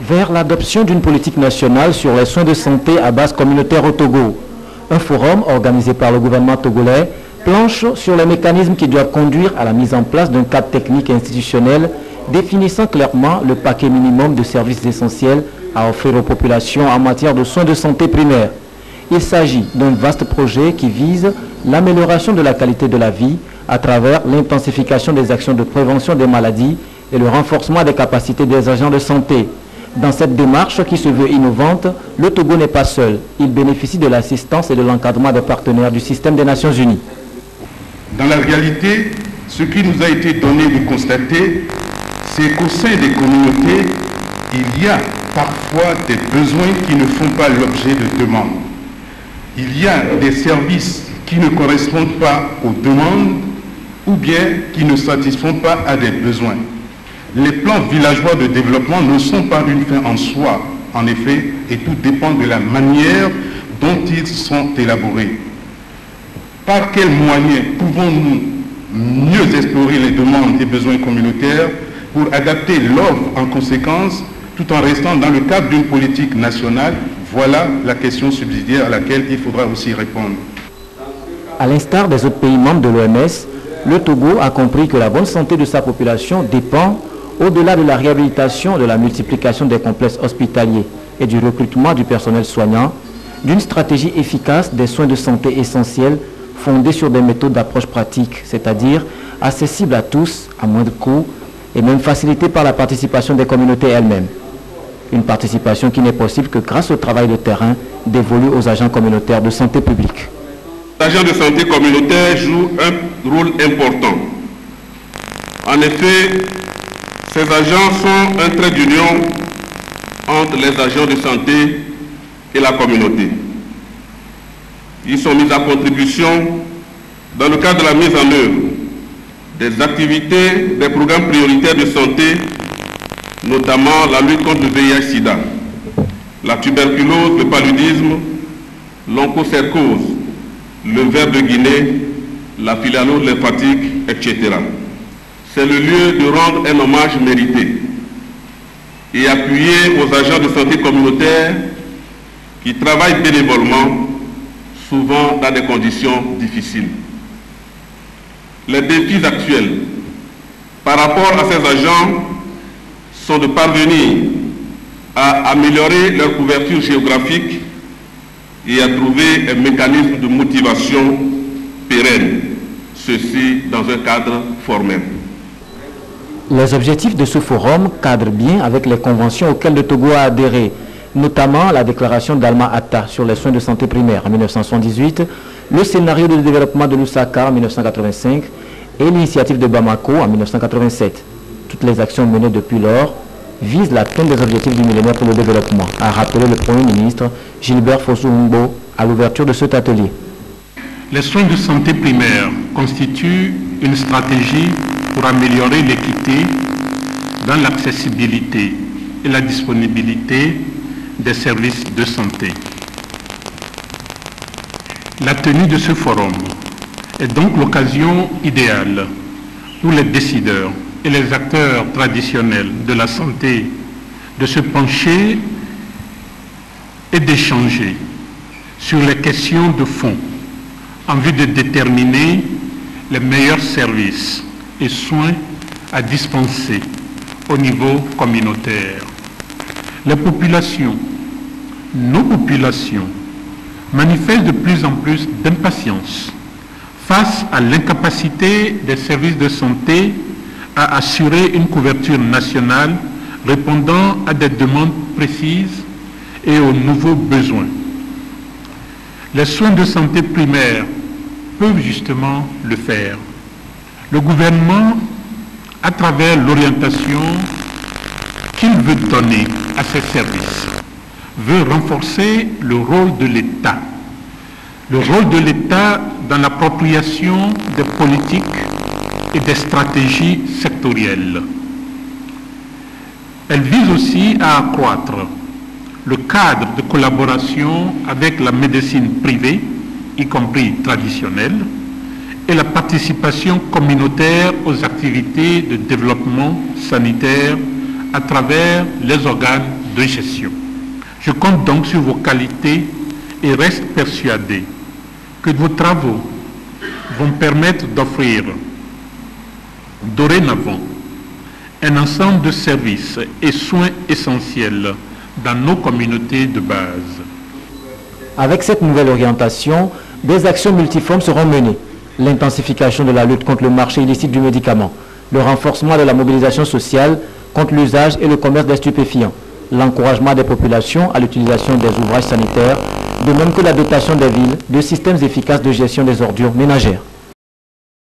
vers l'adoption d'une politique nationale sur les soins de santé à base communautaire au Togo. Un forum organisé par le gouvernement togolais planche sur les mécanismes qui doivent conduire à la mise en place d'un cadre technique et institutionnel définissant clairement le paquet minimum de services essentiels à offrir aux populations en matière de soins de santé primaires. Il s'agit d'un vaste projet qui vise l'amélioration de la qualité de la vie à travers l'intensification des actions de prévention des maladies et le renforcement des capacités des agents de santé. Dans cette démarche qui se veut innovante, le Togo n'est pas seul. Il bénéficie de l'assistance et de l'encadrement des partenaires du système des Nations Unies. Dans la réalité, ce qui nous a été donné de constater, c'est qu'au sein des communautés, il y a parfois des besoins qui ne font pas l'objet de demandes. Il y a des services qui ne correspondent pas aux demandes ou bien qui ne satisfont pas à des besoins. Les plans villageois de développement ne sont pas une fin en soi, en effet, et tout dépend de la manière dont ils sont élaborés. Par quels moyens pouvons-nous mieux explorer les demandes et besoins communautaires pour adapter l'offre en conséquence, tout en restant dans le cadre d'une politique nationale? Voilà la question subsidiaire à laquelle il faudra aussi répondre. À l'instar des autres pays membres de l'OMS, le Togo a compris que la bonne santé de sa population dépend, au-delà de la réhabilitation, de la multiplication des complexes hospitaliers et du recrutement du personnel soignant, d'une stratégie efficace des soins de santé essentiels fondée sur des méthodes d'approche pratique, c'est-à-dire accessibles à tous, à moindre coût, et même facilitée par la participation des communautés elles-mêmes. Une participation qui n'est possible que grâce au travail de terrain dévolu aux agents communautaires de santé publique. L'agent de santé communautaire joue un rôle important. En effet, ces agents sont un trait d'union entre les agents de santé et la communauté. Ils sont mis à contribution dans le cadre de la mise en œuvre des activités, des programmes prioritaires de santé, notamment la lutte contre le VIH-Sida, la tuberculose, le paludisme, l'onchocercose, le ver de Guinée, la filariose lymphatique, etc. C'est le lieu de rendre un hommage mérité et appuyer aux agents de santé communautaire qui travaillent bénévolement, souvent dans des conditions difficiles. Les défis actuels par rapport à ces agents sont de parvenir à améliorer leur couverture géographique et à trouver un mécanisme de motivation pérenne, ceci dans un cadre formel. Les objectifs de ce forum cadrent bien avec les conventions auxquelles le Togo a adhéré, notamment la déclaration d'Alma-Ata sur les soins de santé primaire en 1978, le scénario de développement de Lusaka en 1985 et l'initiative de Bamako en 1987. Toutes les actions menées depuis lors visent l'atteinte des objectifs du millénaire pour le développement, a rappelé le Premier ministre Gilbert Fossou-Ngbo à l'ouverture de cet atelier. Les soins de santé primaire constituent une stratégie pour améliorer l'équité dans l'accessibilité et la disponibilité des services de santé. La tenue de ce forum est donc l'occasion idéale pour les décideurs et les acteurs traditionnels de la santé de se pencher et d'échanger sur les questions de fond en vue de déterminer les meilleurs services et soins à dispenser au niveau communautaire. Les populations, nos populations, manifestent de plus en plus d'impatience face à l'incapacité des services de santé à assurer une couverture nationale répondant à des demandes précises et aux nouveaux besoins. Les soins de santé primaires peuvent justement le faire. Le gouvernement, à travers l'orientation qu'il veut donner à ces services, veut renforcer le rôle de l'État. Le rôle de l'État dans l'appropriation des politiques et des stratégies sectorielles. Elle vise aussi à accroître le cadre de collaboration avec la médecine privée, y compris traditionnelle, et la participation communautaire aux activités de développement sanitaire à travers les organes de gestion. Je compte donc sur vos qualités et reste persuadé que vos travaux vont permettre d'offrir dorénavant un ensemble de services et soins essentiels dans nos communautés de base. Avec cette nouvelle orientation, des actions multiformes seront menées. L'intensification de la lutte contre le marché illicite du médicament, le renforcement de la mobilisation sociale contre l'usage et le commerce des stupéfiants, l'encouragement des populations à l'utilisation des ouvrages sanitaires, de même que la dotation des villes de systèmes efficaces de gestion des ordures ménagères.